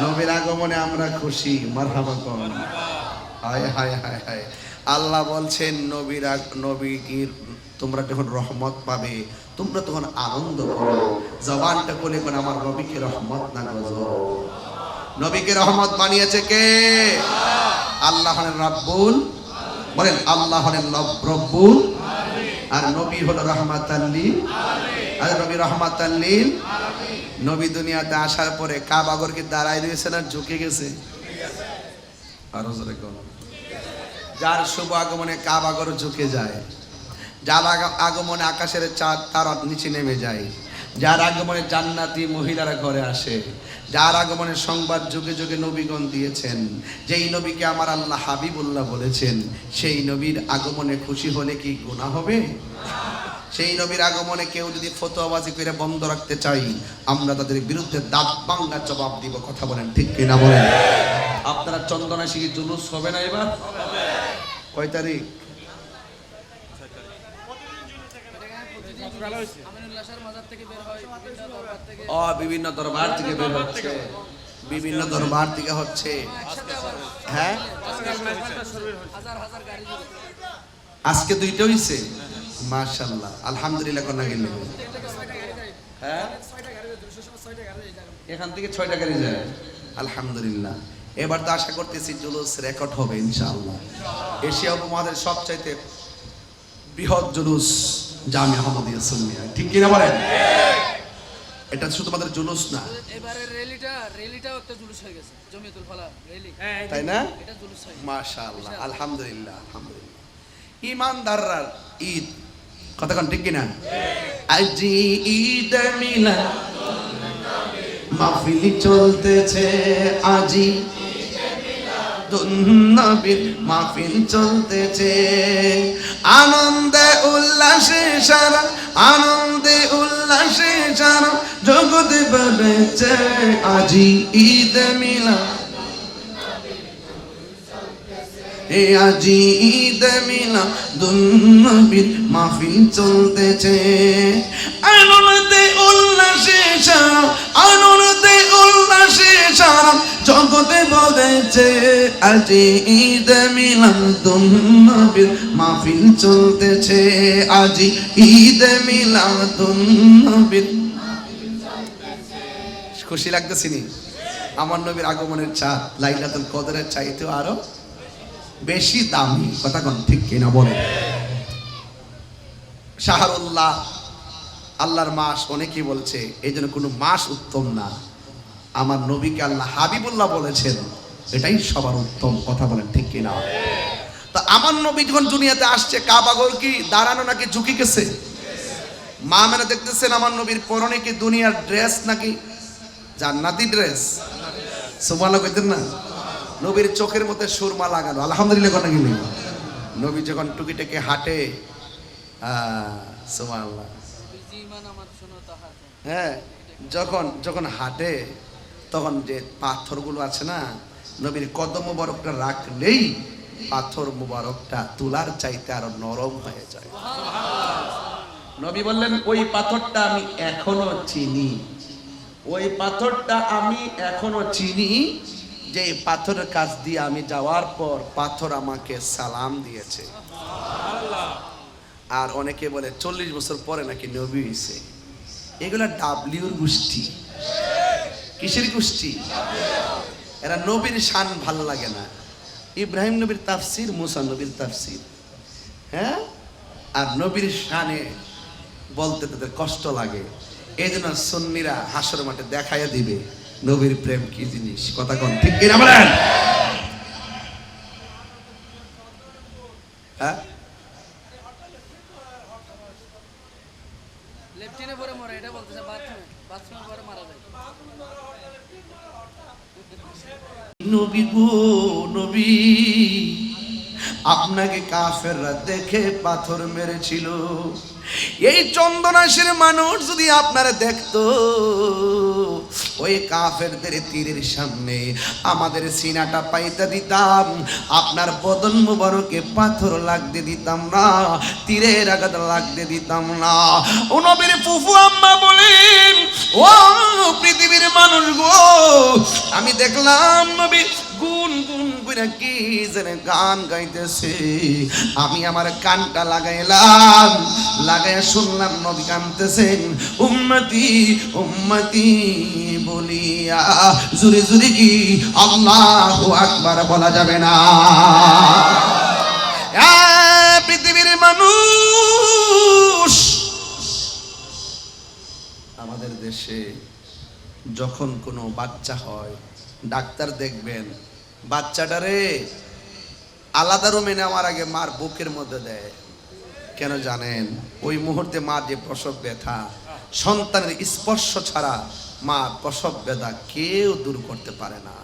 নবীর আগমনে আমরা খুশি, মারহাবা কোন। হায় হায় হায় হায়। আল্লাহ বলছেন নবীর তোমরা যখন রহমত পাবে তোমরা তখন আনন্দ করো। জবানটা বলে কোন আমার নবীকে রহমত না গজব। নবীকে রহমত বানিয়েছে কে? আল্লাহ হলেন রাব্বুল, বলেন আল্লাহ হলেন রব্বুল, আর নবী হলো রাহমাতাল লিল আলামিন। আর নবী রাহমাতাল লিল আলামিন। নবী দুনিয়াতে আসার পরে কাবাগর কি দাঁড়ায় রয়েছে না ঝুঁকে গেছে? আরো জোরে কোন। যার শুভ আগমনে কাবাগর ঝুঁকে যায়, যার আগমনে আকাশের চাঁদ তারা নিচে নেমে যায়, যার আগমনে জান্নাতি মহিলারা ঘরে আসে, যার আগমনে সংবাদ যুগে যুগে নবীগণ দিয়েছেন, যেই নবীকে আমার আল্লাহ হাবিবুল্লাহ বলেছেন, সেই নবীর আগমনে খুশি হলে কি গুনাহ হবে? সেই নবীর আগমনে কেউ যদি ফতোয়াবাজি করে বন্ধ রাখতে চাই, আমরা তাদের বিরুদ্ধে দাঁত ভাঙা জবাব দিব। কথা বলেন ঠিক কিনা বলেন? আপনারা চন্দনা শিখি জুলুস হবে না এবার? কয় তারিখ? বিভিন্ন দরবার থেকে বের হচ্ছে, বিভিন্ন দরবার থেকে হচ্ছে। হ্যাঁ, আজকে দুইটা হইছে, মাশাআল্লাহ, আলহামদুলিল্লাহ। কোন গেল? হ্যাঁ, এখান থেকে 6টা গাড়ি যায়, আলহামদুলিল্লাহ। এবার তো আশা করতেছি জুলুস রেকর্ড হবে ইনশাআল্লাহ। এশিয়া উপমহাদেশের সবচাইতে বৃহৎ জুলুস জামিয়া আহমদিয়া সুন্নিয়া, ঠিক কিনা বলেন? এটা শুধুমাত্র জুলুস না, এবারে র্যালিটাও একটা জুলুস হয়ে গেছে, জমিয়তুল ফালাহ র্যালি, তাই না? এটা জুলুস হয়ে গেছে, মাশাআল্লাহ, আলহামদুলিল্লাহ, আলহামদুলিল্লাহ। ইমানদাররা ঈদ, কথা কোন ঠিক কিনা? আজি ঈদ মিলাদ মাহফিল চলতেছে, আজি নবীর মাহফিল চলতেছে, আনন্দে উল্লাসে সারা, আনন্দে উল্লাসে সারা জগৎ বেড়েছে, আজি ঈদ মিলাদ, আজি ঈদ মিলাদুন্নবীর মাহফিল চলতেছে, আনন্দে উল্লাসে সারা, আনন্দে উল্লাসে সারা জগতে বলেছে, আজি ঈদ মিলাদুন্নবীর মাহফিল চলতেছে, আজি ঈদ মিলাদুন্নবীর। খুশি লাগতেছে নি? আমার নবীর আগমনের চাঁদ লাইলাতুল কদরের চাইতেও আরো বেশি দামি, কথা কোন ঠিক কিনা বলে? শাহরুল্লাহ, আল্লাহর মাস অনেকেই বলছে, এই জন্য কোনো মাস উত্তম না। আমার নবীকে আল্লাহ হাবিবুল্লাহ বলেছেন, এটাই সবার উত্তম, কথা বলেন ঠিক কিনা? তা আমার নবী যখন দুনিয়াতে আসছে, কাবাগর কি দাঁড়ানো নাকি ঝুঁকে গেছে? মা মেনে দেখতেছেন আমার নবীর পরনে কি দুনিয়ার ড্রেস নাকি জান্নাতি ড্রেস? সুবহানাল্লাহ কইতেন না? নবীর চোখের মধ্যে সুরমা লাগানো, আলহামদুলিল্লাহ। কোন গেলি নবী যখন টুকিটাকে হাঁটে, সুবহানাল্লাহ, হ্যাঁ, যখন যখন হাঁটে তখন যে পাথরগুলো আছে না, নবীর কদম মুবারকটা রাখলেই পাথর মুবারকটা তুলার চাইতে আরো নরম হয়ে যায়। নবী বললেন, ওই পাথরটা আমি এখনো চিনি, ওই পাথরটা আমি এখনো চিনি, যে পাথরের কাছ দিয়ে আমি যাওয়ার পর পাথর আমাকে সালাম দিয়েছে। আর অনেকে বলে 40 বছর পরে নাকি নবী হইছে। এগুলা ডাব্লিউর গোষ্ঠী। কিসের গোষ্ঠী? এরা নবীর শান ভাল লাগে না। ইব্রাহিম নবীর তাফসির, মুসা নবীর তাফসির, হ্যাঁ, আর নবীর শানে বলতে তাদের কষ্ট লাগে। এই জন্য সুন্নিরা হাসর মাঠে দেখাইয়া দিবে নবীর প্রেম কি জিনিস, কথা কোন ঠিক কিনা বলেন? হ্যাঁ, লেফটিনে পরে মরে, এটা বলতেছে বাথরুমে পরে মারা যায়। নবী গো নবী, আপনাকে কাফেররা দেখে পাথর মেরেছিল। এই চন্দনাশের মানুষ যদি আপনারা দেখতো, ওই কাফেরদের তীরের সামনে আমাদের সিনাটা পাইতে দিতাম, আপনার বদন মুবারকে পাথর লাগতে দিতাম না, তীরের আঘাত লাগতে দিতাম না। ও নবীর ফুফু আম্মা বলেন, ও পৃথিবীর মানুষ গো, আমি দেখলাম নবী গুন গুন করে কি যেন গান গাইতেছে, আমি আমার কানটা লাগাইলাম, লাগাইয়া শুনলাম নবী কাঁদতেছেন, উম্মতি উম্মতি বলিয়া জুরে জুরে কি আল্লাহু আকবার বলা যাবে না? পৃথিবীর মানুষ, আমাদের দেশে যখন কোনো বাচ্চা হয়, ডাক্তার দেখবেন বাচ্চাটারে আলাদা রুমে নেওয়ার আগে মার বুকের মধ্যে দেয়। কেন জানেন? ওই মুহূর্তে মার যে প্রসব ব্যথা, সন্তানের স্পর্শ ছাড়া মা প্রসব ব্যথা কেউ দূর করতে পারে না।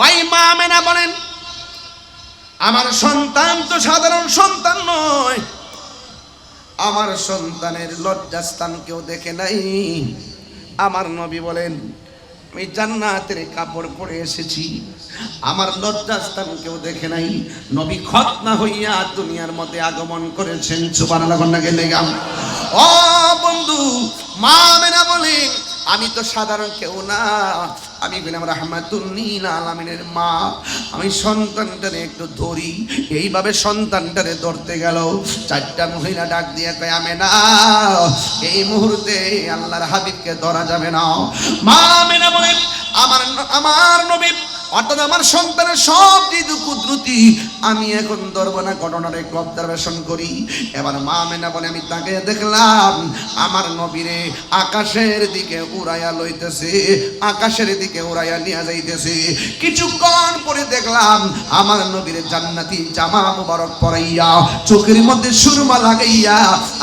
ওই মা আমেনা বলেন, আমার সন্তান তো সাধারণ সন্তান নয়, আমার সন্তানের লজ্জাস্থান কেউ দেখে নাই। আমার নবী বলেন, আমি জান্নাতের কাপড় পরে এসেছি, আমার লজ্জাস্থান কেউ দেখে নাই। নবী খতনা হইয়া দুনিয়ার মধ্যে আগমন করেছেন। সুবহানাল্লাহ গেলে গাম। ও বন্ধু, মা আমেনা বলেন, আমি তো সাধারণ কেউ না, আমি বললাম রাহমাতুল লিল আলামিনের মা। আমি সন্তানটারে একটু ধরি, এইভাবে সন্তানটারে ধরতে গেল, চারটা মহিলা ডাক দিয়ে কয়, আমেনা এই মুহূর্তে আল্লাহর হাবিবকে ধরা যাবে না। মা আমেনা বলেন, আমার নবী অর্থাৎ আমার সন্তানের সব কিছু কুদরতি আমি এখন ধরবো না, ঘটনার একটু অবজারভেশন করি। এবার মা আমেনা বলে, আমি তাকে দেখলাম আমার নবীরে আকাশের দিকে উড়াইয়া লইতেছে, আকাশের দিকে উড়াইয়া নিয়ে যাইতেছে। কিছুক্ষণ পরে দেখলাম আমার নবীরে জান্নাতি জামা মুবারক পরাইয়া, চোখের মধ্যে সুরমা লাগাইয়া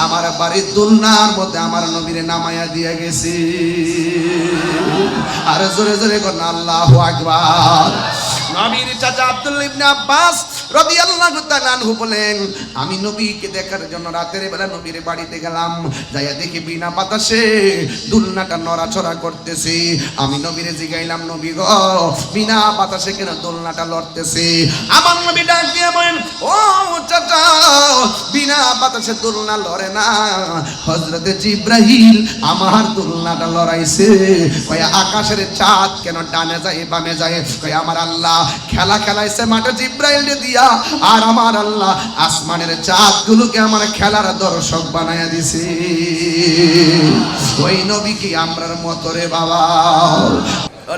আমার বাড়ির দোলনার মধ্যে আমার নবীরে নামাইয়া দিয়ে গেছে। আর জোরে জোরে কোন আল্লাহু আকবার। নবীর চাচা আব্দুল্লাহ ইবনে আব্বাস রাদিয়াল্লাহু তাআলা আনহু বলেন, আমি নবীকে দেখার জন্য রাতের বেলা নবীর বাড়িতে গেলাম, যাইয়া দেখি বিনা বাতাসে দোলনাটা নড়াচড়া করতেছে। আমি নবীরে জিগাইলাম, নবী গো, বিনা বাতাসে কেন দোলনাটা লড়তেছে? আমার নবী ডাক দিয়ে বলেন, ও চাচা, বিনা বাতাসে দোলনা লড়ে না, হযরতে জিবরাইল আমার দোলনাটা লড়াইছে। কয় আকাশের চাঁদ কেন ডানে যায় বামে যায়? কয় আমার আল্লাহ খেলা খেলাইছে মাঠে জিবরাইল দিয়া, আর আমার আল্লাহ আসমানের চাঁদগুলোকে আমার খেলার দর্শক বানায়া দিছে। ওই নবী কি আমরার মতো রে বাবা?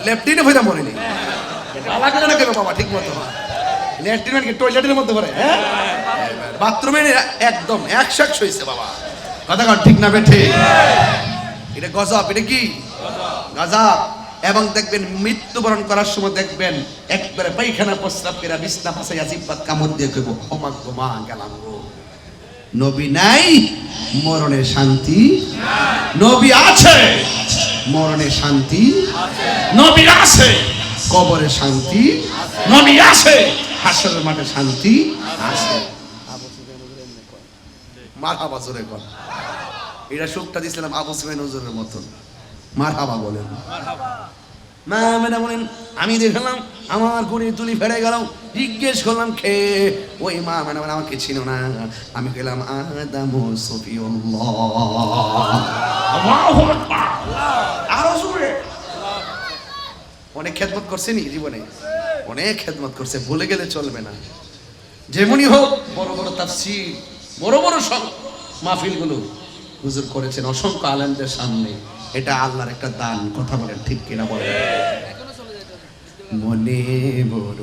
লেফটিনে ভইরা মরে নেই, আলাদা না কেন বাবা? ঠিক মতো লেফটিন মানে কি টয়লেটের মধ্যে পড়ে? হ্যাঁ, বাথরুমে একদম 100 হইছে বাবা। কথা কন ঠিক না বেঠে? এটা গজব। এটা কি গজব? এবং দেখবেন মৃত্যুবরণ করার সময় দেখবেন একবারে পায়খানা প্রস্রাব করে বিছনা পাশাইয়া জিব্বাত কামড় দিয়ে কইব, ওমা গো মা গেলাম গো। নবী নাই, মরণে শান্তি নবী আছে, মরণে শান্তি নবী আছে, কবরে শান্তি নবী আছে, হাসরের মাঠে শান্তি আছে। মারহাবা জোরে কর। এটা সুখটা দিছিলাম আবু সুফিয়ান হুজুরের মতন। মারহাবা বলেন। মা আমেনা বলেন, আমি দেখলাম আমার গুড়ি তুলি ফেড়ে গেল, জিজ্ঞেস করলাম খেয়ে। ওই মা আমেনা বলেন, আমাকে ছিল না, আমি গেলাম আদম সফিউল্লাহ। আল্লাহু আকবার। আরো জোরে। অনেক খেদমত করছে নি জীবনে, অনেক খেদমত করছে, ভুলে গেলে চলবে না। যেমনই হোক বড় বড় তাফসীর, বড় বড় সব মাহফিলগুলো হুজুর করেছেন অসংখ্য আলেমদের সামনে। এটা আল্লাহর একটা দান। কথা বলেন ঠিক কিনা বলেন? মনে বড়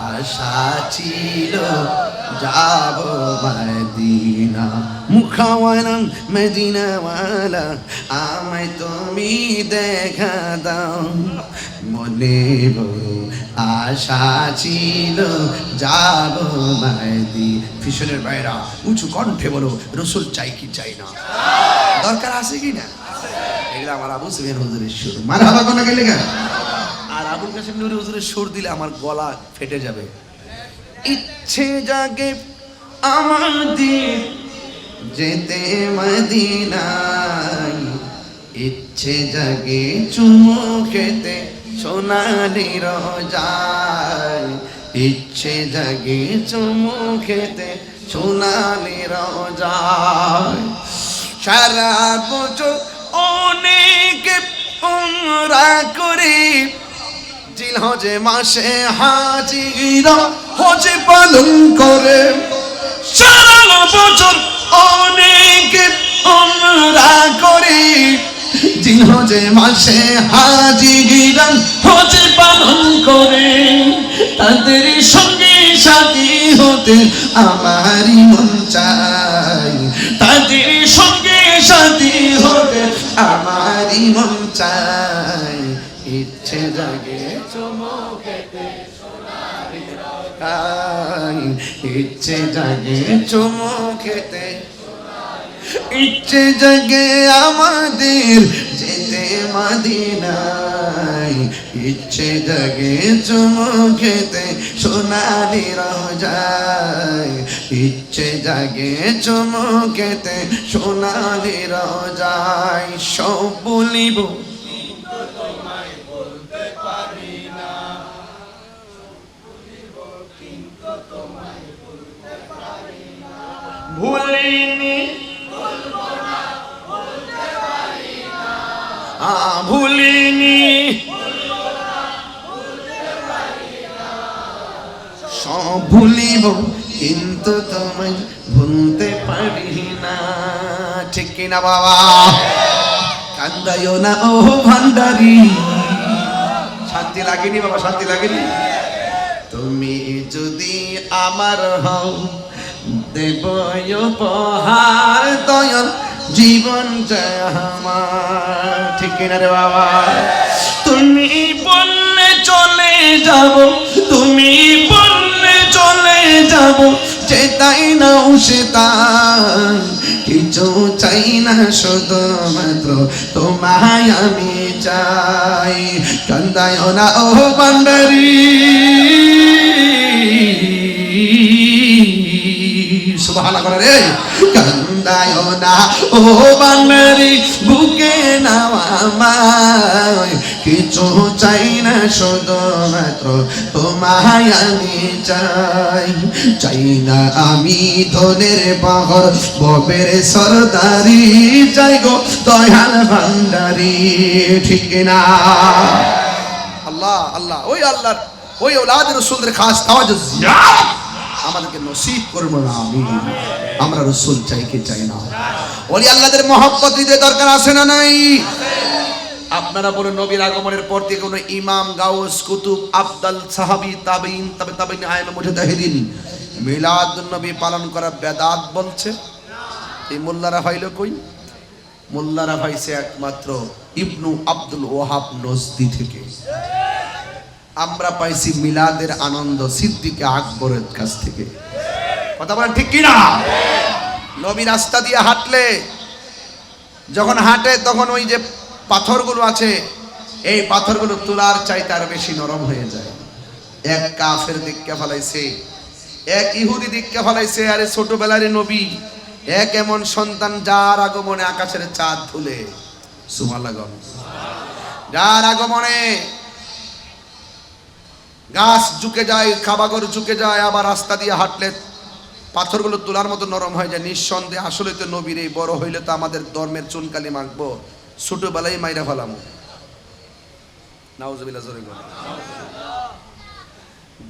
আশা ছিল যাব মদিনা, মুখাওয়ালা মদিনাওয়ালা আমায় তুমি দেখা দাও। মনে বড় আশা ছিল যাব মদিনা। ফিশনের ভাইরা উঁচু কণ্ঠে বলো, রসুল চাই কি চাই না? দরকার আছে কি না? এগুলো আমার আবু সুফিয়ান হুজুরের সুর। মারহাবা কোন গেলে গা? আর আবুল কাসেম নুরি হুজুরের সুর দিলে আমার গলা ফেটে যাবে। ইচ্ছে জাগে আমার দিল যেতে মদিনায়, ইচ্ছে জাগে চুমু খেতে সোনালি রোজায়, ইচ্ছে জাগে চুমু খেতে সোনালি রোজায়। সারা বছর অনেক উমরা করে, জিলহজে মাসে হাজিরা হজ পালন করে। সারা বছর অনেক উমরা করে, জিলহজে মাসে হাজিরা হজ পালন করে। তাদের সঙ্গে সাথী হতে আমারই মন চাই, তাদের সঙ্গে সাথী হতে আমারই মন চাই। ইচ্ছে জাগে চুমু খেতে সোনালি রোজায়, ইচ্ছে জাগে চুমু খেতে, ইচ্ছে জাগে আমাদের যেতে মদিনায়, ইচ্ছে জাগে চুমু খেতে সোনালি রোজায়, ইচ্ছে জাগে চুমু খেতে সোনালি রোজায়। সব বলিব ভুলিনি, ভুলিনি, সব ভুলিব কিন্তু তোমায় ভুলতে পারি না। ঠিক কিনা বাবা? কান্দাইও না ও ভান্ডারি। শান্তি লাগেনি বাবা? শান্তি লাগেনি? তুমি যদি আমার হও দেব উপহার দয়াল জীবন জয় আমার। ঠিক কিনা রে বাবা? তুমি বললে চলে যাব, তুমি বললে চলে যাব, যেতাই না সে তাই, কিছু চাই না শুধুমাত্র তোমায় আমি চাই। কান্দায়ও না ও ভান্ডারি, সুবহানাল্লাহ রে। কান্দায়ও না ও ভান্ডারি, বুকে নাও আমায়, কিছু চাই না শুধুমাত্র তোমায় আমি চাই। চাই না আমি ধনের পাহাড় ববের সরদারি, চাই গো দয়াল ভান্ডারি। ঠিক না? আল্লাহ আল্লাহ, ওই আল্লাহর ওই ওলাদ রাসূলের খাস তাওয়াজ্জুহ জিয়ারত আমাদেরকে নসিব করবো না। আমরা রাসূল চাই কি চাই না? ওলি আল্লাহদের মহব্বত দিতে দরকার আছে না নাই? আপনারা বলুন, নবীর আগমনের পর থেকে কোনো ইমাম, গাউস, কুতুব, আফদাল, সাহাবী, তাবেঈন, তাবেঈন, আইমা, মুজতাহিদিন মিলাদুন নবী পালন করা বেদাত বলছে? এই মোল্লারা হইল কই? মোল্লারা ভাইছে একমাত্র ইবনু আব্দুল ওয়াহাব নজদি থেকে। আমরা পাইছি মিলাদের আনন্দ সিদ্দিকে আকবরের কাছ থেকে। কথা বলেন ঠিক কিনা? নবী রাস্তা দিয়ে হাঁটলে, যখন হাঁটে তখন ওই যে পাথরগুলো আছে, এই পাথরগুলো তুলার চাইতে আর বেশি নরম হয়ে যায়। এক কাফের দিককে ফেলাইছে, এক ইহুদি দিককে ফেলাইছে। আরে ছোটবেলার নবী, এক এমন সন্তান যার আগমনে আকাশের চাঁদ ধুলে, সুবহানাল্লাহ, যার আগমনে গাছ ঝুঁকে যায়, খাবাগর ঝুঁকে যায়, আবার রাস্তা দিয়ে হাঁটলে পাথরগুলো তোলার মতো নরম হয়ে যায়। নিঃসন্দেহে আসলে তো নবীর এই বড় হইলে তো আমাদের ধর্মের চুনকালি মাখবো, ছোটবেলায় মাইরা ফেলামো। নাউজুবিল্লাহ।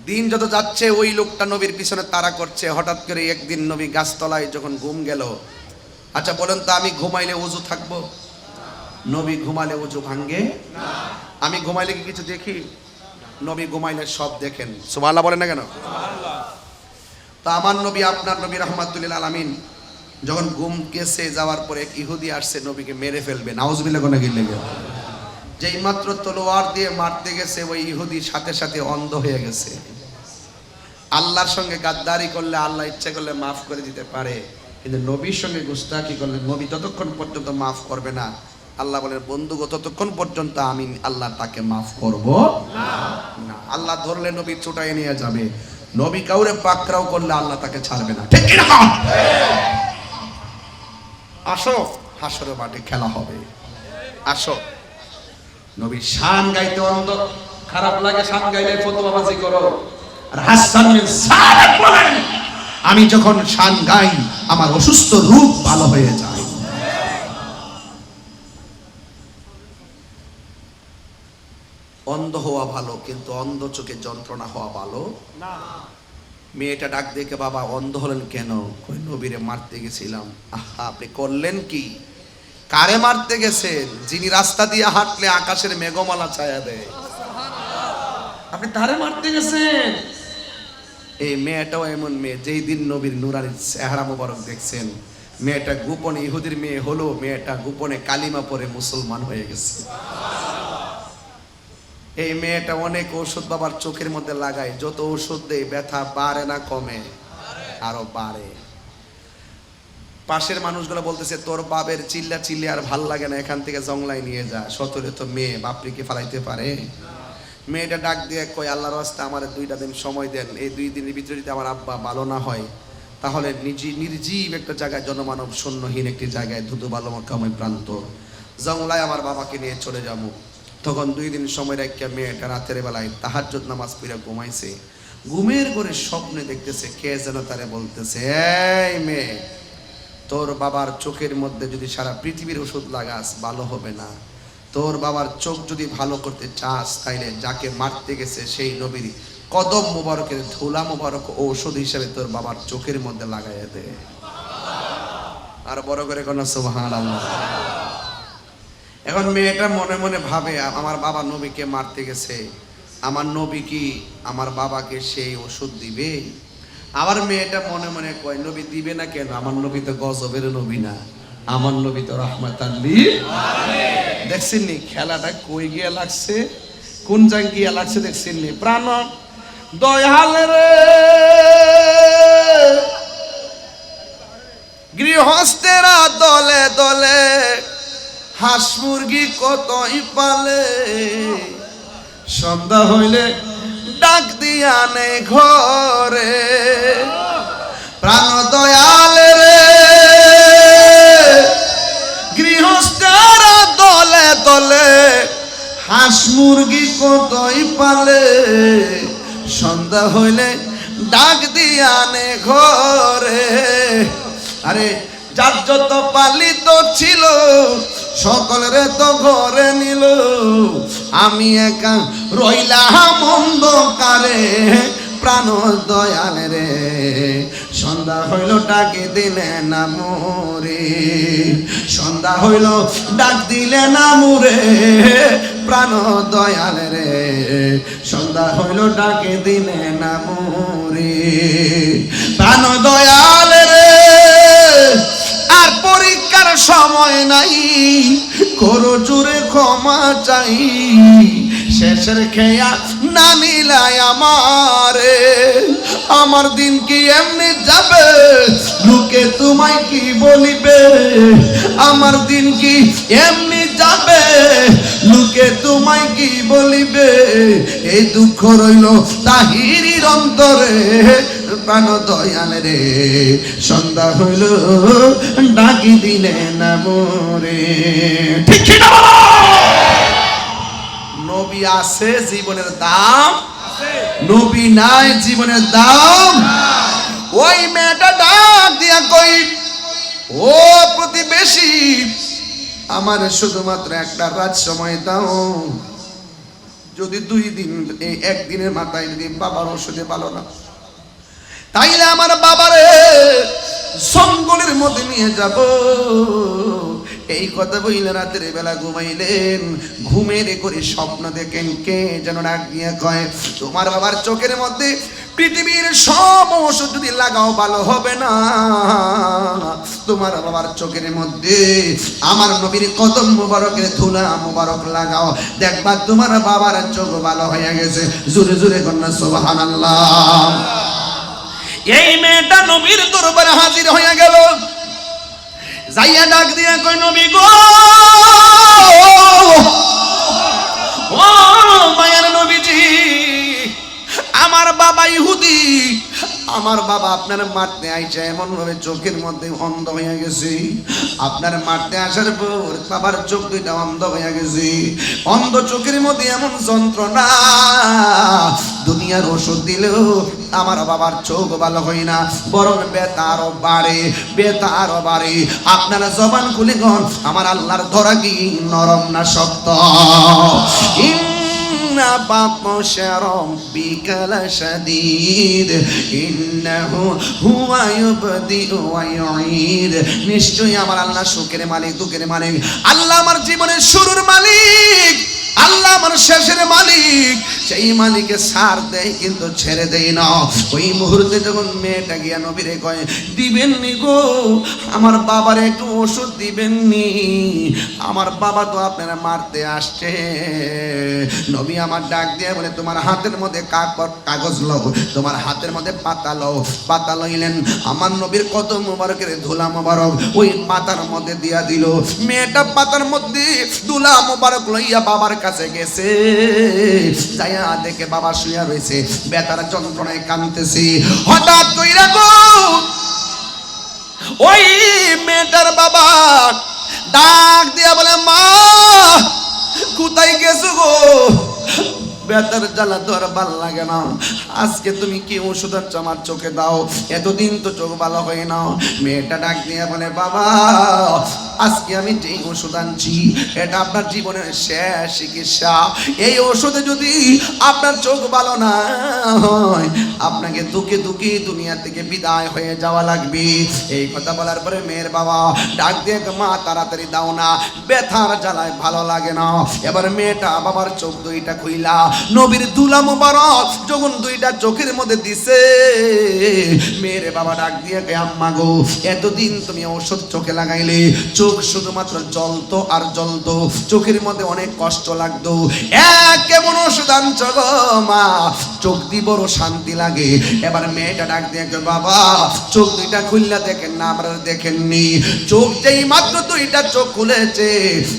দিন যত যাচ্ছে ওই লোকটা নবীর পিছনে তাড়া করছে। হঠাৎ করে একদিন নবী গাছতলায় যখন ঘুম গেল। আচ্ছা বলেন তো, আমি ঘুমাইলে ওযু থাকবো? নবী ঘুমালে ওযু ভাঙ্গে না। আমি ঘুমাইলে কি কিছু দেখি? নবী ঘুমাইলে সব দেখেন। সুবহানাল্লাহ বলেন না কেন? তো আমার নবী, আপনার নবী রাহমাতুল্লিল আলামিন যখন ঘুম গেছে, যাওয়ার পরে এক ইহুদি আসছে নবীকে মেরে ফেলবে। নাউজুবিল্লাহ কোন গিলে গেল। যেই মাত্র তলোয়ার দিয়ে মারতে গেছে, ওই ইহুদি সাথে সাথে অন্ধ হয়ে গেছে। আল্লাহর সঙ্গে গাদ্দারি করলে আল্লাহ ইচ্ছা করলে মাফ করে দিতে পারে, কিন্তু নবীর সঙ্গে গুস্তাখি করলে নবী ততক্ষণ পর্যন্ত মাফ করবে না। আল্লাহ বলেন, বন্ধুগো ততক্ষণ পর্যন্ত আমি আল্লাহ তাকে মাফ করব না। আল্লাহ ধরলে নবী ছুটাই নিয়ে যাবে। নবী কাউরে পাকড়াও করলে আল্লাহ তাকে ছাড়বে না। ঠিক কিনা? আসো, হাসরের মাঠে খেলা হবে। আসো। নবী শান গাইতে অন্ধ, খারাপ লাগে শান গাইলে ফতোয়াবাজি করো। আর হাসান বিন সাবিত বলেন, আমি যখন শান গাই আমার অসুস্থ রূপ ভালো হয়ে যায়। অন্ধ হওয়া ভালো, কিন্তু অন্ধ চোখে যন্ত্রণা হওয়া ভালো না। মেয়েটা ডাক দেখে, বাবা অন্ধ হলেন কেন? কই নবীরে মারতে গেছিলাম। আহা, আপনি করলেন কি? কারে মারতে গেছেন? যিনি রাস্তা দিয়ে হাঁটলে আকাশের মেঘমালা ছায়া দেয়, আপনি তারে মারতে গেছেন। এই মেয়েটাও এমন মেয়ে, যেই দিন নবীর নুরানির চেহারা মোবারক দেখছেন, মেয়েটা গোপনে ইহুদির মেয়ে হলো, মেয়েটা গোপনে কালিমা পরে মুসলমান হয়ে গেছে। এই মেয়েটা অনেক ওষুধ বাবার চোখের মধ্যে লাগায়, যত ওষুধ দেয় ব্যথা বাড়ে না কমে, আরো বাড়ে। পাশের মানুষগুলো বলতেছে, তোর বাপের চিল্লা চিল্লি আর ভাল লাগে না, এখান থেকে জংলায় নিয়ে যা। সতরে তো মেয়ে, বাপরিকে ফালাইতে পারে? মেয়েটা ডাক দিয়ে কই, আল্লাহর রাস্তা আমার 2টা দিন সময় দেন, এই 2 দিনের ভিতরে যদি আমার আব্বা ভালো না হয়, তাহলে নির্জীব একটা জায়গায়, জনমানব শূন্যহীন একটি জায়গায়, ধুধু ভালো মক্কাময় প্রান্ত, জংলায় আমার বাবাকে নিয়ে চলে যাবো। তখন 2 দিন সময় রাখিয়া মেয়েটা রাতের বেলায় তাহাজ্জুদ নামাজ পড়ে ঘুমাইছে। ঘুমের ঘরে স্বপ্নে দেখতেছে কে যেন তারে বলতেছে, এই মেয়ে, তোর বাবার চোখের মধ্যে যদি সারা পৃথিবীর ওষুধ লাগাস ভালো হবে না। তোর বাবার চোখ যদি ভালো করতে চাস, তাইলে যাকে মারতে গেছে সেই নবীর কদম মোবারকের ধুলা মোবারক ঔষধ হিসেবে তোর বাবার চোখের মধ্যে লাগাইয়া দে। আর বড় করে কোন সুবহানাল্লাহ। এখন মেয়েটা মনে মনে ভাবে, আমার বাবা নবীকে মারতে গেছে, আমার নবী কি আমার বাবাকে সেই ওষুধ দিবে? আবার মেয়েটা মনে মনে কয়, নবী দিবে না কেন? আমার নবী তো গজবের নবী না, আমার নবী তো রাহমাতাল লিল আলামিন। দেখছেন নি খেলাটা কই গিয়া লাগছে, কোন জায়গায় গিয়া লাগছে দেখছেন নি? প্রাণ দয়াল রে গৃহস্থেরা দলে দলে হাঁস মুরগি কতই পালে, সন্ধ্যা হইলে ডাক দিয়া নে ঘরে। প্রাণ দয়াল রে গৃহস্থেরা দলে দলে হাঁস মুরগি কতই পালে, সন্ধ্যা হইলে ডাক দিয়া নে ঘরে। আরে যার যত পালিত ছিল সকলের তো ঘরে নিল, আমি একা রইলাম অন্ধকারে। প্রাণ দয়াল রে সন্ধ্যা হইল ডাকে দিলে না মোরে, সন্ধ্যা হইল ডাক দিলে না মোরে। প্রাণ দয়াল রে সন্ধ্যা হইল ডাকে দিলে না মোরে। প্রাণ দয়াল রে আর পরীক্ষার সময় নাই, করো জুড়ে ক্ষমা চাই। শেষের খেয়া না নিলাই আমারে, আমার দিন কি এমনি যাবে, লোকে তোমায় কি বলিবে? আমার দিন কি এমনি যাবে, লোকে তোমায় কি বলিবে? এই দুঃখ রইল তাহিরির অন্তরে। প্রাণ দয়াল রে সন্ধ্যা হইল ডাকি দিলে না মোরে। ঠিক না? নবী আছে জীবনের দাম, নবী নাই জীবনের দাম। ওই মেয়েটা ডাক দিয়া কই, ও প্রতিবেশী, আমার শুধুমাত্র একটা রাত সময় দাও। যদি 2 দিন, এই 1 দিনের মাথায় যদি বাবার ওষুধে ভালো না, তাইলে আমার বাবারে জঙ্গলের মধ্যে নিয়ে যাব। এই কথা বইলে রাতের বেলা ঘুমাইলেন। ঘুমের করে স্বপ্ন দেখেন কে যেন ডাক দিয়ে কয়, তোমার বাবার চোখের মধ্যে পৃথিবীর সব ওষুধ যদি লাগাও ভালো হবে না। তোমার বাবার চোখের মধ্যে আমার নবীর কদম মুবারকের ধুলা মুবারক লাগাও, দেখবা তোমার বাবার চোখ ভালো হয়ে গেছে। জোরে জোরে কন্যা সুবহানাল্লাহ। এই মেয়েটা নবীর দরবারে হাজির হয়ে গেল, যাইয়া ডাক দিয়া কই, নবী গো, ও মায়ের নবীজি, আমার আমার বাবা ইহুদি, আমার বাবা আপনার মারতে আইসা এমন ভাবে চোখের মধ্যে অন্ধ হয়ে গেছে। আপনার মারতে আসার পর বাবার চোখ দুইটা অন্ধ হয়ে গেছে। অন্ধ চোখের মধ্যে এমন যন্ত্রণা, দুনিয়ার ওষুধ দিলেও আমার বাবার চোখ ভালো হয় না, বরং ব্যথা আরো বাড়ে, ব্যথা আরো বাড়ে। আপনারা জবান খুলে গন, আমার আল্লাহর ধরা কি নরম না শক্ত? ইন্না বাতশা রাব্বিকা লাশাদীদ ইন্নাহু হুয়া ইউবদিউ ওয়া ইউঈদ। নিশ্চয়ই আমার আল্লাহ সুখের মালিক, দুঃখের মালিক। আল্লাহ আমার জীবনের শুরুর মালিক, আল্লাহ আমার শেষের মালিক। সেই মালিকে ছাড় দেয় কিন্তু ছেড়ে দেয় না। ওই মুহূর্তে যখন মেয়েটা গিয়া নবীরে কয়, দিবেননি গো আমার বাবার একটু ওষুধ দিবেননি, আমার বাবা তো আপনারা মারতে আসছে। নবী আমার ডাক দিয়ে বলে, তোমার হাতের মধ্যে কাগজ লও, তোমার হাতের মধ্যে পাতা লও। পাতা লইলেন, আমার নবীর কত মোবারকের ধুলা মোবারক ওই পাতার মধ্যে দিয়া দিল। মেয়েটা পাতার মধ্যে ধুলা মোবারক লইয়া বাবার কাছে গেছে। যাইয়া দেখে বাবা শুয়া রয়েছে, বেতার যন্ত্রণায় কাঁদতেছে। হঠাৎ কইরা গো ওই মেয়েটার বাবা ডাক দিয়া বলে, মা কোথায় গেছো গো? বেতার জ্বালা তো আর ভাল লাগে না, আজকে তুমি কি ওষুধ আনছো আমার চোখে দাও, এতদিন তো চোখ ভালো হয় না। মেয়েটা ডাক দিয়ে বলে, বাবা আজকে আমি যেই ওষুধ আনছি এটা আপনার জীবনের শেষ চিকিৎসা। এই ওষুধে যদি আপনার চোখ ভালো না হয়, আপনাকে দুঃখে দুঃখে দুনিয়া থেকে বিদায় হয়ে যাওয়া লাগবে। এই কথা বলার পরে মেয়ের বাবা ডাক দিয়ে, মা তাড়াতাড়ি দাও না, ব্যথার জ্বালায় ভালো লাগে না। এবার মেয়েটা বাবার চোখ দুইটা খুইলা নবীর দুলা মোবারক যখন দুইটা চোখের মধ্যে দিছে, মেয়ের বাবা ডাক দিয়ে, আম্মা গো এতদিন তুমি ওষুধ চোখে লাগাইলে, চোখ শুধুমাত্র জ্বলতো আর জ্বলতো, চোখের মধ্যে অনেক কষ্ট লাগতো। কেমন ওষুধ আনছো গো মা, চোখ দিয়ে বড় শান্তি লাগে। এবার মেয়েটা ডাক দিয়ে, বাবা চোখ দুইটা খুললা দেখেন না, আমরা দেখেননি। চোখ যেই মাত্র দুইটা চোখ খুলেছে,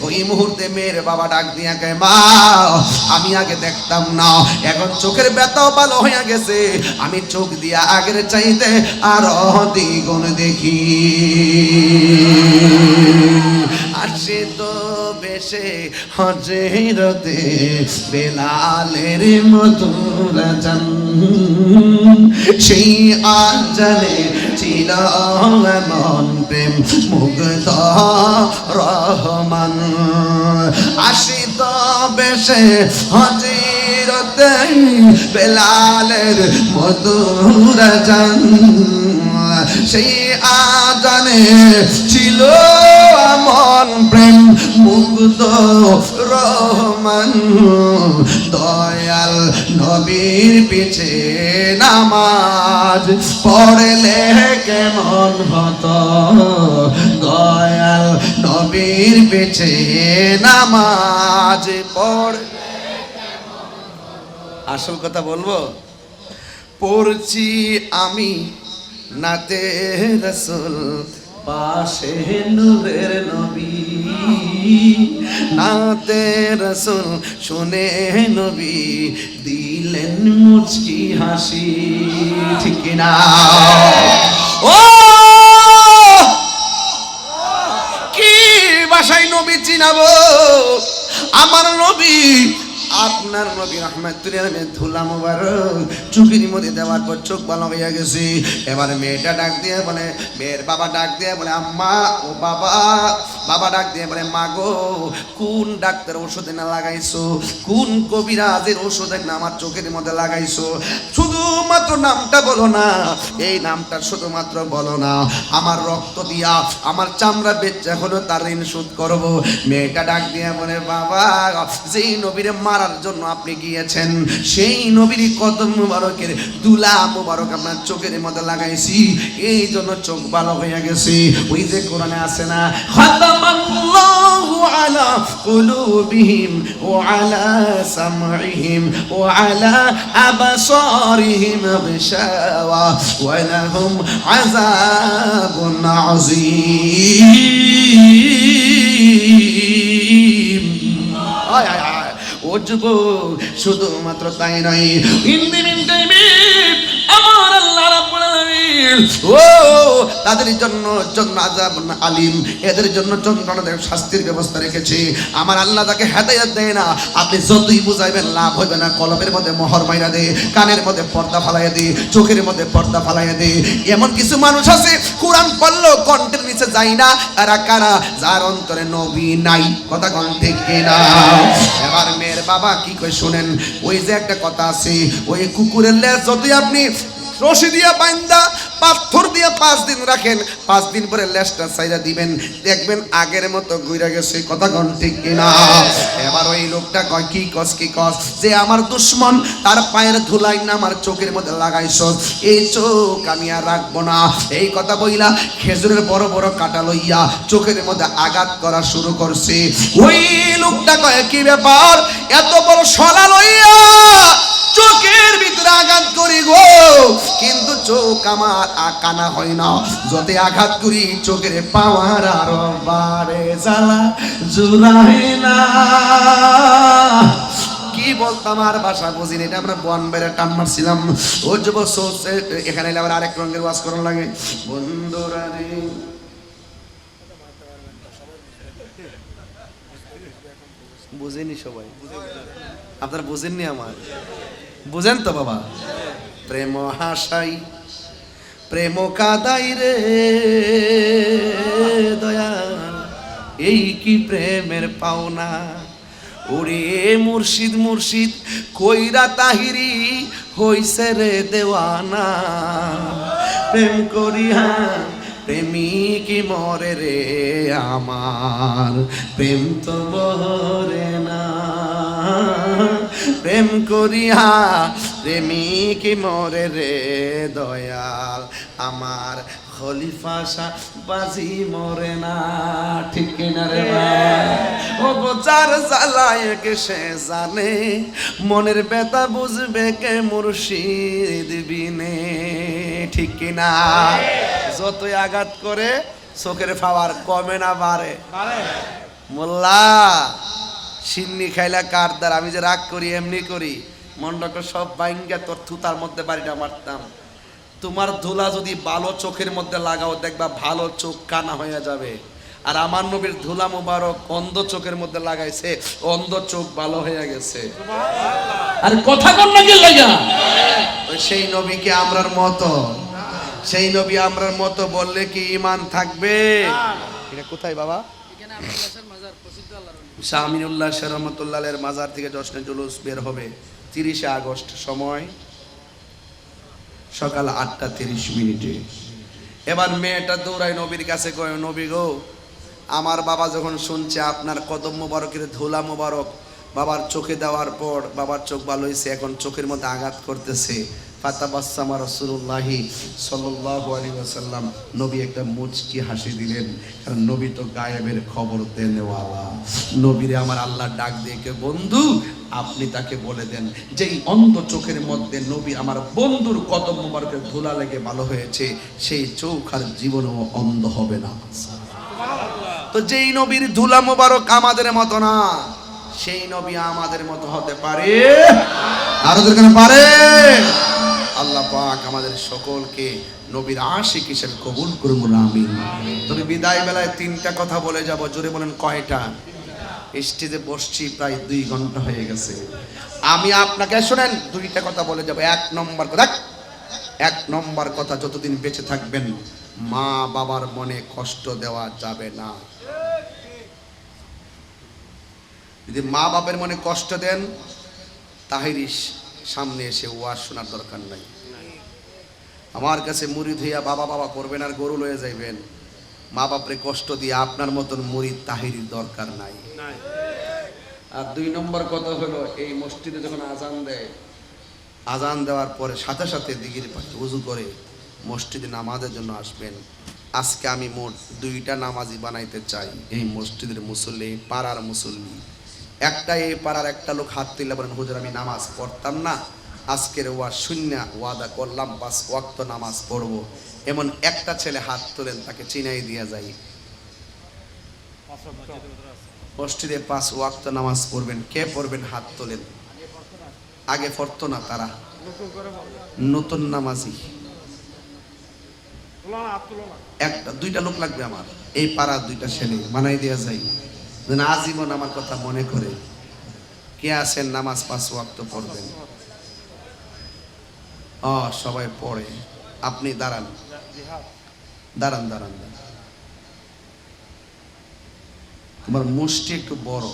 ওই মুহূর্তে মেয়ের বাবা ডাক দিয়ে, মা আমি আগে দেখতাম না, এখন চোখের ব্যথাও ভালো হয়ে গেছে, আমি চোখ দিয়া আগের চাইতে আর দ্বিগুণ দেখি। আসে তো বেশে হজরতে বেলালের মতো রাজান, সেই আজানে ছিল এমন প্রেম মুগ্ধ রহমান। আসে তো বেশে হজরতে বেলালের মতো রাজান, সেই আজানে ছিল এমন প্রেম মুগ্ধ রহমান। দয়াল নবীর পিছে নামাজ পড়লে কেমন হতো, দয়াল নবীর পিছে নামাজ পড়। আসল কথা বলবো, পড়ছি আমি নাতে রাসূল, পাশে নূরের নবী, নাতে রাসূল শুনে নবী দিলেন মুচকি হাসি। ঠিক না? ও কি ভাষায় নবী চিনাবো? আমার নবী, আপনার নবী রহমাতুল আলামিন ধুলা মোবারক চোখের মধ্যে দেওয়ার পর চোখ ভালো হয়ে গেছে। এবার মেয়েটা ডাক দিয়ে বলে, মেয়ের বাবা ডাক দিয়ে বলে, আম্মা ও বাবা। বাবা ডাক দিয়ে বলে, মা গো কোন ডাক্তার ওষুধে না লাগাইছো, কোন কবিরাজের ওষুধে না আমার চোখের মধ্যে লাগাইছো, শুধুমাত্র নামটা বলো না, এই নামটা শুধুমাত্র বলো না, আমার রক্ত দিয়া আমার চামড়া বেচা হলো তার ঋণ শোধ করবো। মেয়েটা ডাক দিয়ে বলে, বাবা যেই নবীরে মারার জন্য আপনি গিয়েছেন, সেই নবীর কদম মুবারকের দুলা মুবারক আপনার চোখের মধ্যে লাগাইছি, এই জন্য চোখ ভালো হয়ে গেছে। ওই যে কোরআনে আছে না, খাতামাল্লাহু আলা কুলুবিহিম ওয়া আলা সামঈহিম ওয়া আলা আবসারিহিম গিশাওয়া ওয়া লাহুম আযাবুন আযীম। আয় আয় আয়, ও যুবক শুধুমাত্র তাই নয়, ইন দ্য মিন টাইমে ও তাদের জন্য আযাব আলিম, এদের জন্য যন্ত্রণাদায়ক শাস্তির ব্যবস্থা রেখেছে। আমার আল্লাহ তাকে হেদায়েত দেয় না, আপনি যতই বুঝাইবেন লাভ হবে না। কলবের মধ্যে মোহর মাইরা দে, কানের মধ্যে পর্দা ফালাইয়া দে, চোখের মধ্যে পর্দা ফালাইয়া দে। এমন কিছু মানুষ আছে কোরআন পড়লেও কণ্ঠের নিচে যায় না। এরা কারা? যার অন্তরে নবী নাই। কথা কোন ঠিক কিনা? এবার মেয়ের বাবা কি কয় শুনেন। ওই যে একটা কথা আছে, ওই কুকুরের লেজ যদি আপনি রশি দিয়া বাইন্দা পাথর দিয়ে 5 দিন রাখেন, 5 দিন পরে লেজটা ছাইরা দিবেন, দেখবেন আগের মতো ঘুরে গেছে। কথা কোন ঠিক কিনা? এবার ওই লোকটা কয় কি কস যে আমার দুশ্মন তার পায়ের ধুলাই না আমার চোখের মধ্যে লাগাইছ, এই চোখ আমি আর রাখবো না। এই কথা বইলা খেজুরের বড় বড় কাটা লইয়া চোখের মধ্যে আঘাত করা শুরু করছে। ওই লোকটা কয় কি ব্যাপার, এত বড় শলা লইয়া চোখের ভিতরে আঘাত করি গো, কিন্তু চোখ আমার কানা হয় না। যত আঘাত করি চোখের পাওয়ার আরো বাড়ে, জ্বালা জুড়াই না। কি বলতাম আর ভাষা বুঝিনি, এটা আমরা বন বেড়ে টান মারছিলাম। ও যুব এখানে এলে আবার আরেক রঙের ওয়াজ করার লাগে। বন্ধুরা রে, বুঝেনি সবাই? আপনারা বুঝেননি? আমার বুঝেন তো বাবা? প্রেম হাসাই প্রেম কাদাই রে দয়াল, এই কি প্রেমের পাওনা। ওরে মুর্শিদ মুর্শিদ কইরা তাহিরি হইছে রে দেওয়ানা। প্রেম করিয়া প্রেমিক মরে রে আমার, প্রেম তো বহরে না। প্রেম করিয়া প্রেমিক মরে রে দয়াল আমার, খলিফা শাহ বাজি মরে না। ঠিক কিনা রে ভাই? ও বোচার জ্বালায় কে সে জানে, মনের ব্যথা বুঝবে কে মুর্শিদ বিনে। ঠিক কিনা? যতই আঘাত করে চোখের পাওয়ার কমে না বাড়ে। মোল্লা সিন্নি খাইলা কার দ্বার, আমি যে রাগ করি এমনি করি, মন্ডটা সব বাইঙ্গা তোর থুতার মধ্যে বাড়িটা মারতাম। তোমার ধুলা যদি ভালো চোখের মধ্যে লাগাও, দেখবা ভালো চোখ কানা হয়ে যাবে। আর আমার নবীর ধুলা মুবারক অন্ধ চোখের মধ্যে লাগাইছে, অন্ধ চোখ ভালো হয়ে গেছে। আর কথা কর না কি লাগা? সেই নবীকে আমরার মতো, সেই নবী আমরার মতো বললে কি ঈমান থাকবে? এটা কোথায় বাবা? এখানে আব্দুল্লাহ শাহর মাজার, প্রসিদ্ধ আল্লাহর ওলি শাহ আমিনুল্লাহ শাহ রহমাতুল্লাহের মাজার থেকে জশ্নে জুলুস বের হবে 30 আগস্ট, সময় সকাল 8:30। এবার মেয়েটা দৌড়ায় নবীর কাছে, কয় নবী গো, আমার বাবা যখন শুনছে আপনার কদম মোবারকের ধুলা মোবারক বাবার চোখে দেওয়ার পর বাবার চোখ ভালো হয়েছে, এখন চোখের মধ্যে আঘাত করতেছে। ফাতাবাসসামা রাসূলুল্লাহি সাল্লাল্লাহু আলাইহি ওয়াসাল্লাম, নবী একটা মুচকি হাসি দিলেন, কারণ নবী তো গায়েবের খবর দেনেওয়ালা। নবীরে আমার আল্লাহ ডাক দিয়ে কে, বন্ধু আপনি তাকে বলে দেন যেই অন্ধ চোখের মধ্যে নবী আমার বন্ধুর কদম মোবারকের ধুলা লেগে ভালো হয়েছে, সেই চোখ আর জীবনেও অন্ধ হবে না। তো যেই নবীর ধুলা মোবারক আমাদের মতো না, সেই নবী আমাদের মতো হতে পারে? আরো যেখানে পারে। আল্লাহ পাক আমাদের সকলকে নবীর আশিক হিসেবে কবুল করুন, আমিন। তবে বিদায় বেলায় 3টা কথা বলে যাব। জোরে বলেন কয়টা? স্টেজে বসছি প্রায় 2 ঘন্টা হয়ে গেছে। আমি আপনাকে শুনেন 2টা কথা বলে যাব। 1 নম্বর কথা, যতদিন বেঁচে থাকবেন মা বাবার মনে কষ্ট দেওয়া যাবে না। যদি মা বাবার মনে কষ্ট দেন, তাহিরি সামনে এসে ওয়াজ শোনার দরকার নাই। আমার কাছে মুরিদ হইয়া বাবা বাবা করবেন আর গরু লয়ে যাইবেন, মা বাপরে কষ্ট দিয়ে আপনার মতন মুরিদ তাহিরির দরকার নাই। আর 2 নম্বর কথা হলো, এই মসজিদে যখন আজান দেয়, আজান দেওয়ার পরে সাথে সাথে দিঘির পাশে ওযু করে মসজিদে নামাজের জন্য আসবেন। আজকে আমি মোট 2টা নামাজি বানাইতে চাই। এই মসজিদের মুসল্লি, পাড়ার মুসল্লি, একটা এই পাড়ার একটা লোক হাত তুলে বলেন, হুজুর আমি নামাজ পড়তাম না, আজকের ওয়াজ শূন্য ওয়াদা করলাম 5 ওয়াক্ত নামাজ পড়বো, এমন একটা ছেলে হাত তোলেন, তাকে চিনাই দিয়া যায়। মসজিদে 5 ওয়াক্ত নামাজ পড়বেন। কে পড়বেন? হাত তোলেন। আগে পড়তো না তারা, নতুন নামাজি। একটা দুইটা লোক লাগবে আমার, এই পাড়ার দুইটা ছেলে মানাই দেওয়া যায় যেন আজীবন আমার কথা মনে করে কে আছেন নামাজ 5 ওয়াক্ত পড়বেন। সবাই পড়ে, আপনি দাঁড়ান দাঁড়ান দাঁড়ান দাঁড়ান। তোমার মুষ্টি একটু বড়,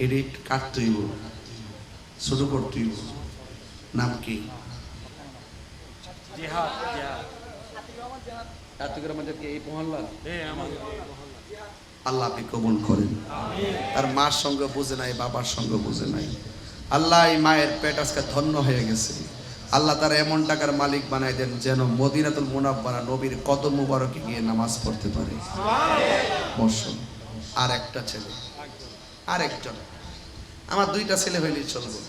এটা একটু কাটতেই ছোট করতেই। নাম কি? আল্লাহ আপনি কবুল করেন। তার মার সঙ্গে বুঝে নাই, বাবার সঙ্গে বুঝে নাই। আল্লাহ এই মায়ের পেট আজকে ধন্য হয়ে গেছে। আল্লাহ তার এমন টাকার মালিক বানাই দেন যেন মদিনাতুল মুনাব্বারা নবীর কদম মুবারকে গিয়ে নামাজ পড়তে পারে। বসুন। আর একটা ছেলে, আর একজন, আমার দুইটা ছেলে হইলেই চলবো।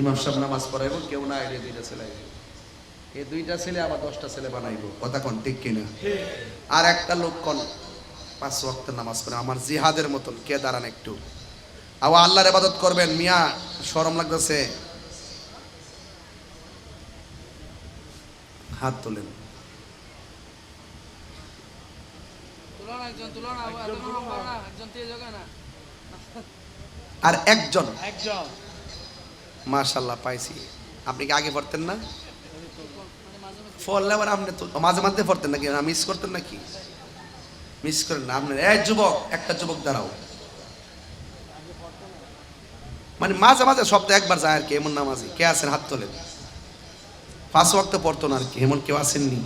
ইমাম সাহেব নামাজ পড়াইব, কেউ না এলে দুইটা ছেলে, এই দুইটা ছেলে আবার 10টা ছেলে বানাইবো। কথা কোন ঠিক কিনা? আর একটা লোক কোন 5 ওয়াক্ত নামাজ পড়ে আমার জিহাদের মতন। কে দাঁড়ান একটু, আবার আল্লাহর ইবাদত করবেন। মিয়া শরম লাগতেছে, হাত তোলেন। আর একজন মাশাআল্লাহ পাইছি। আপনি কি আগে পড়তেন না? পড়লে আবার আপনি তো মাঝে মাঝে পড়তেন নাকি? না মিস করতেন নাকি? মিস করেন না আপনি। এই যুবক, একটা যুবক দাঁড়াও। মানে মাঝে মাঝে সপ্তাহে একবার যায় আর কি, এমন নামাজি কে আছেন? হাত তোলেন। 5 ওয়াক্ত পড়তো না আর কি, এমন কেউ আসেননি?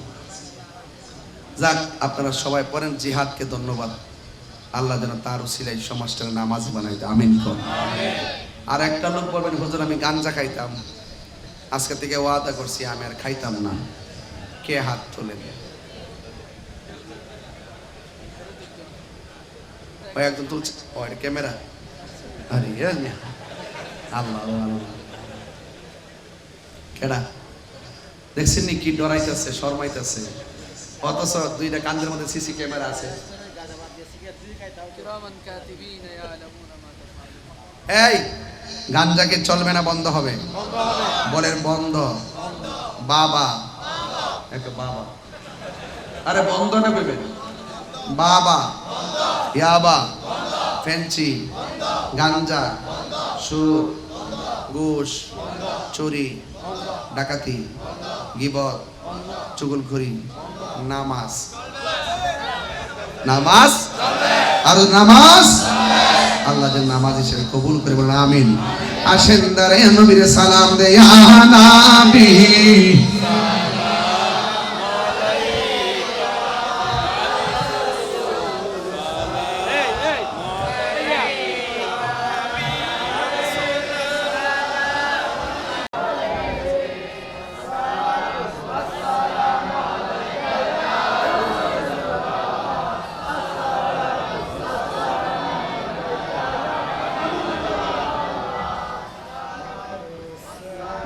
যাক, আপনারা সবাই পড়েন। জিহাদকে ধন্যবাদ। আল্লাহ যেন তার উসিলায় সমাজটাকে নামাজ বানাই দেয়। আমিন কোন। আর একটা লোক বলবেন, হুজুর আমি গাঞ্জা খাইতাম, আজকে থেকে ওয়াদা করছি আমি আর খাইতাম না। কে? হাত তোলেন। ওই একজন তুলছে, ওই ক্যামেরা। আরে আল্লাহ আল্লাহ, কেডা দেখছেন নি কি ডরাইতেছে, শরমাইতেছে, অথচ দুইটা কান্দের মধ্যে সিসি ক্যামেরা আছে। এই গাঞ্জাকে চলবে না, বন্ধ হবে? বলেন বন্ধ। বাবা বাবা, আরে বন্ধ না পেবেন। বাবা, ইয়াবা, ফেন্সি, গাঞ্জা, সুর, ঘুষ, চুরি, ডাকাতি, গিবত, চুগলখড়ি, নামাজ। নামাজ আর নামাজ আল্লাহ যেন নামাজ হিসেবে কবুল করে, বলেন আমিন। আসেন দাঁড়ে নবীর সালাম দে, ইয়া নবী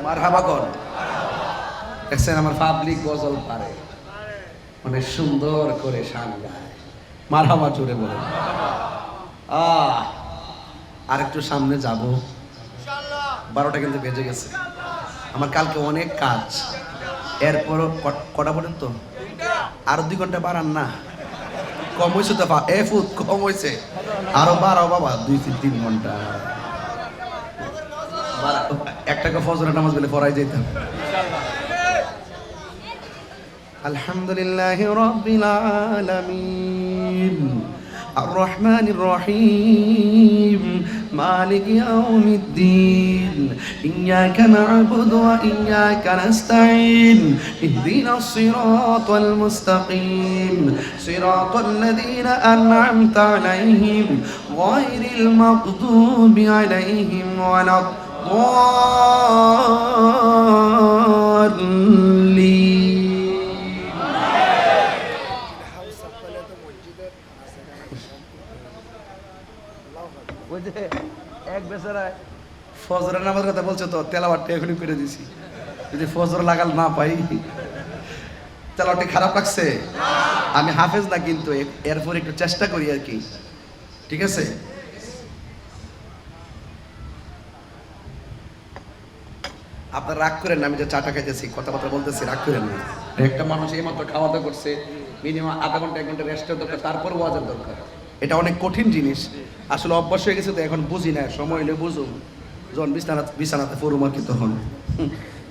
মারহাবা কোন। দেখছেন আমার পাবলিক গজল পারে, মানে সুন্দর করে শান গায়। মারহাবা জোরে বলে। আর একটু সামনে যাব, 12টা কিন্তু বেজে গেছে। আমার কালকে অনেক কাজ। এরপরও কটা পর্যন্ত? আরো 2 ঘন্টা বাড়ান না, কম হয়েছে তো। ফুট কম হয়েছে, আরো বাড়াও বাবা, 2-3 ঘন্টা। একটা ফজরের নামাজ বলে পড়াই যেতাম। আলহামদুলিল্লাহি রাব্বিল আলামিন আর রহমানির রহিম মালিকি ইয়াউমিদ্দিন ইয়্যাকা না'বুদু ওয়া ইয়্যাকা নাস্তাঈন ইহদিনাস সিরাতাল মুস্তাকিম সিরাতাল লাযীনা আন'আমতা আলাইহিম গায়রিল মাগদুবি আলাইহিম ওয়ালাদ এক বেচারায় ফজরের নামাজের কথা বলছে তো, তেলাওয়াতটা এখনই করে দিছি। যদি ফজর লাগাল না পাই, তেলাওয়াতটা খারাপ লাগছে? আমি হাফেজ না, কিন্তু এরপর একটু চেষ্টা করি আর কি, ঠিক আছে? আপনার রাগ করেন না, আমি যে চাটা খাইতেছি, কথাবার্তা বলতেছি, রাগ করেন না। একটা মানুষ এইমাত্র খাওয়া দাওয়া করছে, মিনিমাম আধা ঘন্টা 1 ঘন্টা রেস্টের দরকার, তারপর ওয়াজের দরকার। এটা অনেক কঠিন জিনিস, আসলে অভ্যাস হয়ে গেছে তো এখন বুঝি না, সময় হলে বুঝুন। যখন বিছানাতে পড়ুম আর কি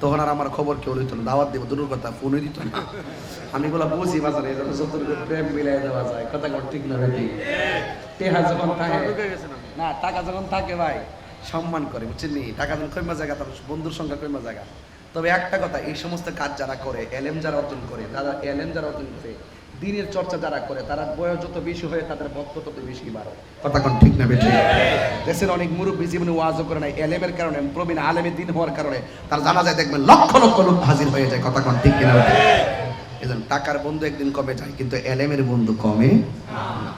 তখন আর আমার খবর কেউ লইতো না, দাওয়াত দেবো দূরের কথা, ফোনই দিত না। আমি বলা বুঝি বাজারে যত প্রেম মিলাই দেওয়া যায়, কথা ঠিক না ঠিক। টেহা যখন থাকে না, টাকা যখন থাকে ভাই সম্মান করে, বুঝছেন নি? টাকা যখন কইমা জায়গা, তার বন্ধুর সংখ্যা কইমা জায়গা। তবে একটা কথা, এই সমস্ত কাজ যারা করে, এলেম যারা অর্জন করে, দিনের চর্চা যারা করে, তারা বয়স যত বেশি হয় তাদের ভক্ত তত বেশি বাড়ে। কথা কোন ঠিক না বেঠিক? দেশের অনেক মুরব্বী জীবনে ওয়াজও করে নাই, এলেমের কারণে, প্রবীণ আলেমের দিন হওয়ার কারণে তার জানা যায়, দেখবেন লক্ষ লক্ষ লোক হাজির হয়ে যায়। কথা কোন ঠিক কিনা বেঠিক? এজন্য টাকার বন্ধু একদিন কমে যায়, কিন্তু এলেমের বন্ধু কমে না।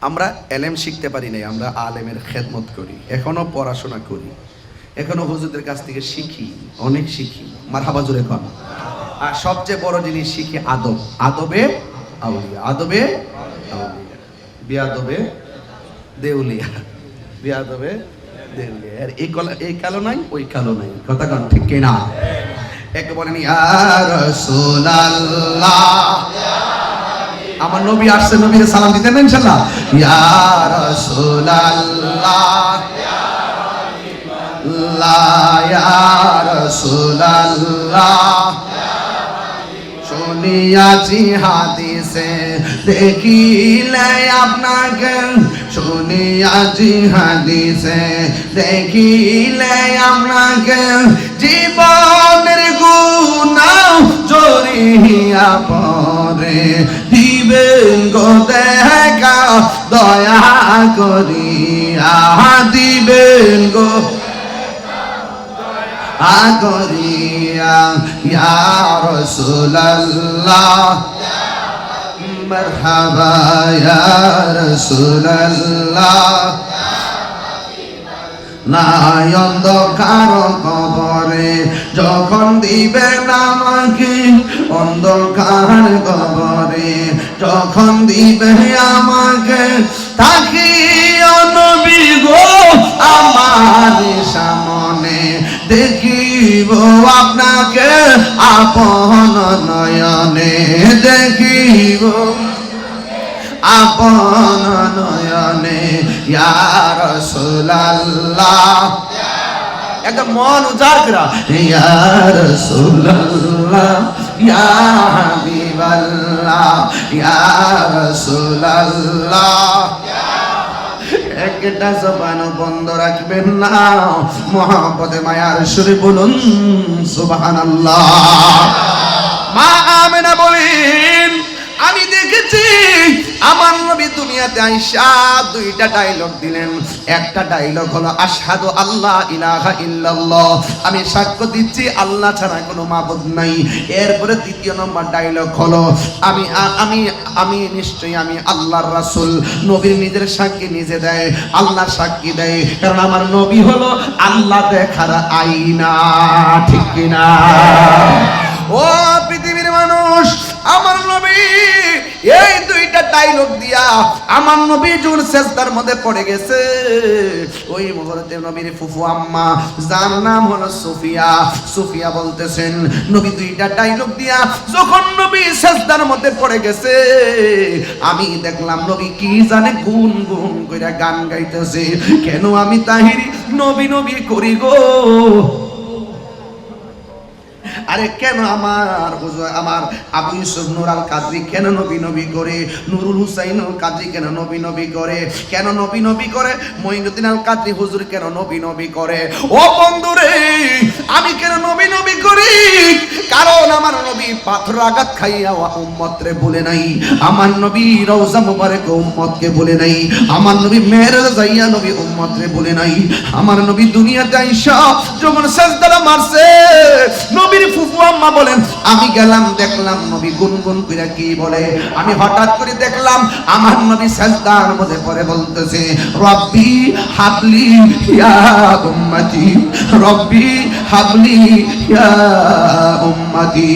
আমরা এলেম শিখতে পারি নাই, আমরা আলেমের খেদমত করি, এখনো পড়াশোনা করি, এখনো হুজুরদের কাছ থেকে শিখি, অনেক শিখি। মারহাবা জোরে কোন। আর সবচেয়ে বড় জিনিস শিখি আদব, আদবে আউলিয়া, আদবে আউলিয়া, বিয়াদবে দেউলিয়া, বিয়াদবে দেউলিয়া। আর এই কালো নাই, ওই কালো নাই। কথা কোন ঠিক কিনা? এক বলেন ইয়া রাসূলুল্লাহ, আমার নবী আসছে, নবীকে সালাম দিতেন না ইনশাআল্লাহ। ইয়া রাসূলুল্লাহ, ইয়া রাসূলুল্লাহ, শুনিয়াছি হাদিসে দেখিলে আপনাকে, শুনিয়াছি হাদিসে দেখিলে আপনাকে, জীবনের গুনাহ জড়িয়া পড়ে দিবেন গো দেখা, দয়া করিয়া দিবেন গো আগরিয়া। ইয়া রাসূলুল্লাহ, মারহাবা ইয়া রাসূলুল্লাহ, নাই অন্ধকার কবরে যখন দিবেন আমাকে, অন্ধকার কবরে যখন দিবে আমাকে, তাকিও নবী গো আমার সামনে, দেখিব আপনাকে আপন নয়নে, দেখিব আপন নয়নে। ইয়া রাসূলুল্লাহ, একদম মন উজাড় করা, ইয়া রাসূলুল্লাহ, ইয়া হাবিবাল্লাহ, ইয়া রাসূলুল্লাহ। একটা জবান বন্ধ রাখবেন না, মহব্বতে মায়ার সুরে বলুন সুবহানাল্লাহ। মা আমেনা বলেন, আমি দেখেছি আমার নবী দুনিয়াতে আইসা 2টা ডায়লগ দিলেন। একটা ডায়লগ হলো আশহাদু আল্লাহ ইলাহা ইল্লাল্লাহ, আমি সাক্ষ্য দিচ্ছি আল্লাহ ছাড়া কোনো মাবুদ নাই। এরপরে দ্বিতীয় নম্বর ডায়লগ হলো আমি আমি আমি নিশ্চয়ই আমি আল্লাহর রাসূল। নবীর নিজের সাক্ষী নিজে দেয়, আল্লাহর সাক্ষী দেয়, কারণ আমার নবী হলো আল্লাহ দেখার আয়না। ঠিক কিনা? ও পৃথিবীর মানুষ, আমার নবী এই 2টা ডায়লগ দিয়া আমার নবী যখন সেজদার মধ্যে পড়ে গেছে, ওই মুহূর্তে নবীর ফুফু আম্মা যার নাম হলো সুফিয়া, সুফিয়া বলতেছেন নবী 2টা ডায়লগ দিয়া যখন নবী সেজদার মধ্যে পড়ে গেছে, আমি দেখলাম নবী কি জানে গুন গুন কইরা গান গাইতেছে। কেন আমি তাহিরি নবী নবী করি গো? আরে কেন আমার আবু ইউসুফ নূর আল কাদরি কেন নবী নবী করে, নুরুল হুসাইন আল কাদরি কেন নবী নবী করে, কেন নবী নবী করে, মঈনুদ্দিন আল কাদরি হুজুর কেন নবী নবী করে? ও বন্ধুরে, আমি কেন নবী নবী করি? কারণ আমার নবী পাথর আঘাত খাইয়া উম্মতরে বলে নাই, আমার নবী রওজা মুবারক উম্মতকে বলে নাই, আমার নবী মেরাজ যাইয়া নবী উম্মতরে বলে নাই, আমার নবী দুনিয়াতে আইসা যখন সাজদা মারছে, নবীর ফুফু আম্মা বলেন আমি গেলাম দেখলাম নবী গুনগুন কইরা কি বলে। আমি হঠাৎ করে দেখলাম আমার নবী সাজদার মধ্যে পড়ে বলতেছে রব্বি হাবলি ইয়া উম্মতি, রব্বি হাবলি ইয়া উম্মতি।